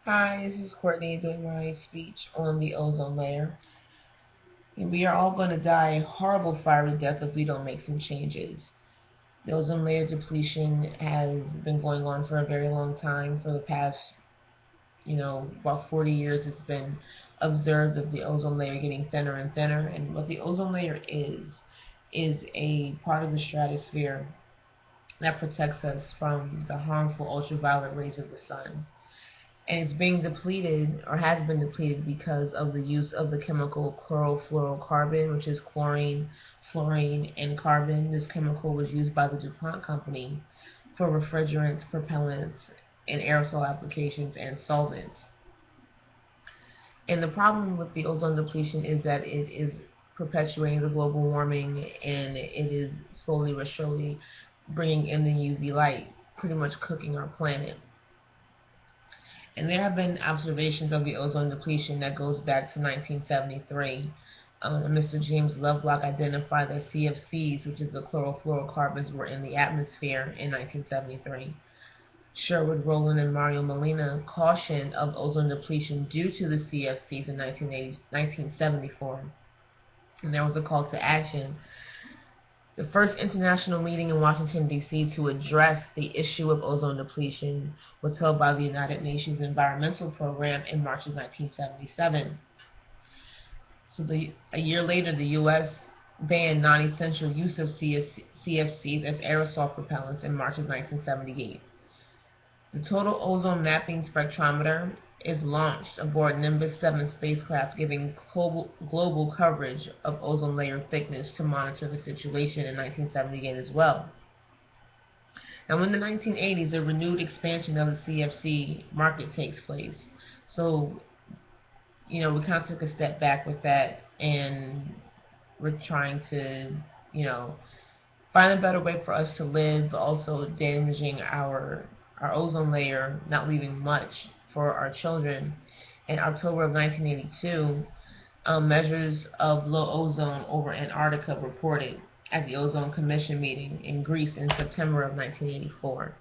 Hi, this is Courtney doing my speech on the ozone layer. And we are all going to die a horrible fiery death if we don't make some changes. The ozone layer depletion has been going on for a very long time. For the past, about 40 years, it's been observed of the ozone layer getting thinner and thinner. And what the ozone layer is a part of the stratosphere that protects us from the harmful ultraviolet rays of the sun. And it's being depleted or has been depleted because of the use of the chemical chlorofluorocarbon, which is chlorine, fluorine, and carbon. This chemical was used by the DuPont company for refrigerants, propellants, and aerosol applications and solvents. And the problem with the ozone depletion is that it is perpetuating the global warming, and it is slowly but surely bringing in the UV light, pretty much cooking our planet. And there have been observations of the ozone depletion that goes back to 1973. Mr. James Lovelock identified that CFCs, which is the chlorofluorocarbons, were in the atmosphere in 1973. Sherwood Rowland and Mario Molina cautioned of ozone depletion due to the CFCs in 1974. And there was a call to action. The first international meeting in Washington, D.C. to address the issue of ozone depletion was held by the United Nations Environmental Program in March of 1977. A year later, the U.S. banned non-essential use of CFCs as aerosol propellants in March of 1978. The Total Ozone Mapping Spectrometer is launched aboard Nimbus 7 spacecraft, giving global coverage of ozone layer thickness to monitor the situation in 1978 as well. Now, in the 1980s, a renewed expansion of the CFC market takes place. So, we kind of took a step back with that, and we're trying to, you know, find a better way for us to live, but also damaging our ozone layer, not leaving much for our children. In October of 1982, measures of low ozone over Antarctica reported at the Ozone Commission meeting in Greece in September of 1984.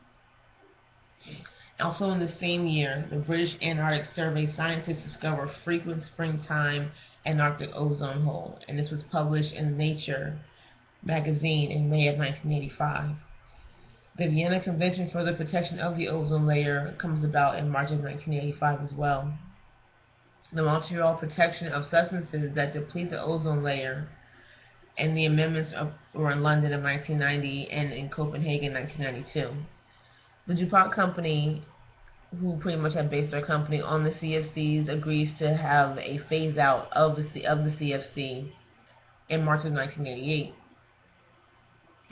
Also in the same year, the British Antarctic Survey scientists discovered frequent springtime Antarctic ozone hole, and this was published in Nature magazine in May of 1985. The Vienna Convention for the Protection of the Ozone Layer comes about in March of 1985 as well. The Montreal Protection of Substances that Deplete the Ozone Layer and the amendments were in London of 1990 and in Copenhagen 1992. The DuPont company, who pretty much had based their company on the CFCs, agrees to have a phase out of the CFC in March of 1988.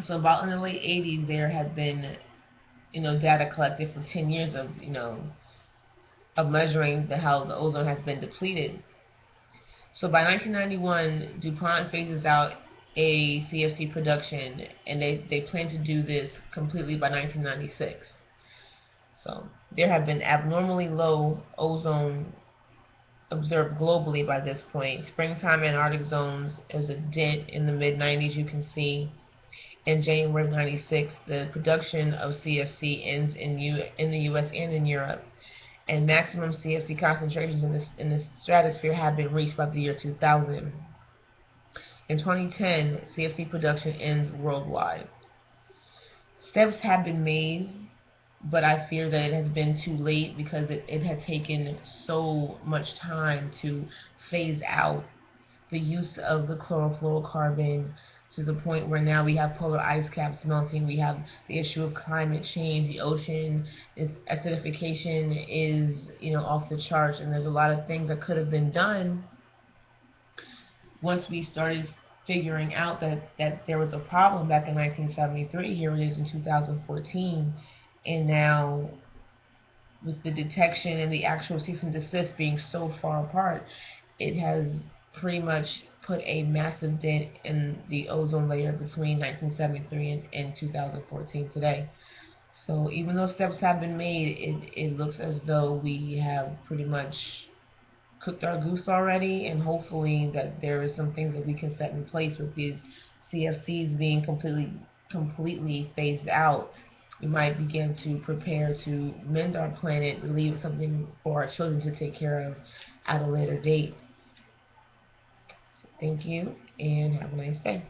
So about in the late 80s, there had been, data collected for 10 years of, of measuring how the ozone has been depleted. So by 1991, DuPont phases out a CFC production, and they plan to do this completely by 1996. So there have been abnormally low ozone observed globally by this point. Springtime Antarctic zones is a dent in the mid 90s, you can see. In January of 96, the production of CFC ends in the U.S. and in Europe, and maximum CFC concentrations in the stratosphere have been reached by the year 2000. In 2010, CFC production ends worldwide. Steps have been made, but I fear that it has been too late because it had taken so much time to phase out the use of the chlorofluorocarbon to the point where now we have polar ice caps melting. We have the issue of climate change. The ocean acidification is, off the charts, and there's a lot of things that could have been done once we started figuring out that there was a problem back in 1973. Here it is in 2014, and now with the detection and the actual cease and desist being so far apart, it has pretty much put a massive dent in the ozone layer between 1973 and 2014 today. So even though steps have been made, it looks as though we have pretty much cooked our goose already, and hopefully that there is some things that we can set in place with these CFCs being completely phased out. we might begin to prepare to mend our planet, to leave something for our children to take care of at a later date. So thank you, and have a nice day.